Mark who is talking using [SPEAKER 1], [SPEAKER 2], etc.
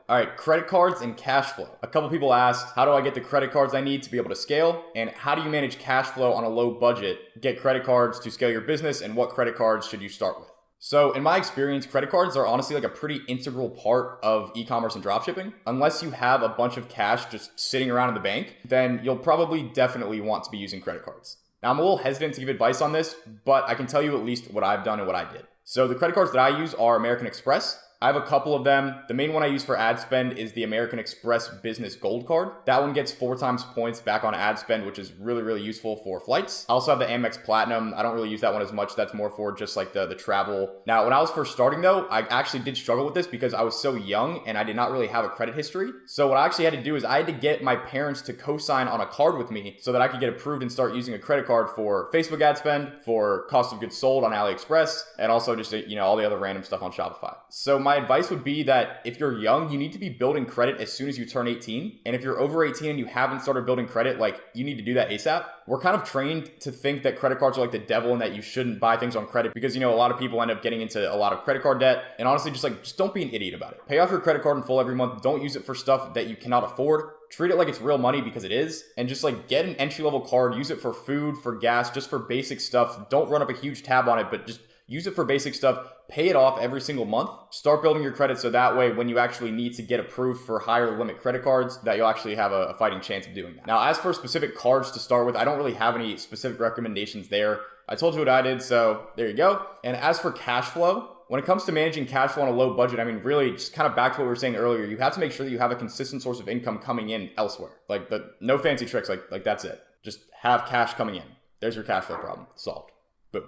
[SPEAKER 1] All right, credit cards and cash flow. A couple people asked, how do I get the credit cards I need to be able to scale? And how do you manage cash flow on a low budget, get credit cards to scale your business, and what credit cards should you start with? So in my experience, credit cards are honestly like a pretty integral part of e-commerce and dropshipping. Unless you have a bunch of cash just sitting around in the bank, then you'll probably definitely want to be using credit cards. Now I'm a little hesitant to give advice on this, but I can tell you at least what I've done and what I did. So the credit cards that I use are American Express. I have a couple of them. The main one I use for ad spend is the American Express Business Gold Card. That one gets 4 times points back on ad spend, which is really, really useful for flights. I also have the Amex Platinum. I don't really use that one as much. That's more for just like the travel. Now, when I was first starting though, I actually did struggle with this because I was so young and I did not really have a credit history. So what I actually had to do is I had to get my parents to co-sign on a card with me so that I could get approved and start using a credit card for Facebook ad spend, for cost of goods sold on AliExpress, and also just, all the other random stuff on Shopify. So my advice would be that if you're young, you need to be building credit as soon as you turn 18. And if you're over 18 and you haven't started building credit, like you need to do that ASAP. We're kind of trained to think that credit cards are like the devil and that you shouldn't buy things on credit because, a lot of people end up getting into a lot of credit card debt. And honestly, just don't be an idiot about it. Pay off your credit card in full every month. Don't use it for stuff that you cannot afford. Treat it like it's real money because it is. And just get an entry-level card. Use it for food, for gas, just for basic stuff. Don't run up a huge tab on it, but just use it for basic stuff. Pay it off every single month. Start building your credit so that way when you actually need to get approved for higher limit credit cards, that you'll actually have a fighting chance of doing that. Now, as for specific cards to start with, I don't really have any specific recommendations there. I told you what I did, so there you go. And as for cash flow, when it comes to managing cash flow on a low budget, really just kind of back to what we were saying earlier, you have to make sure that you have a consistent source of income coming in elsewhere. No fancy tricks, like that's it. Just have cash coming in. There's your cash flow problem solved. Boom.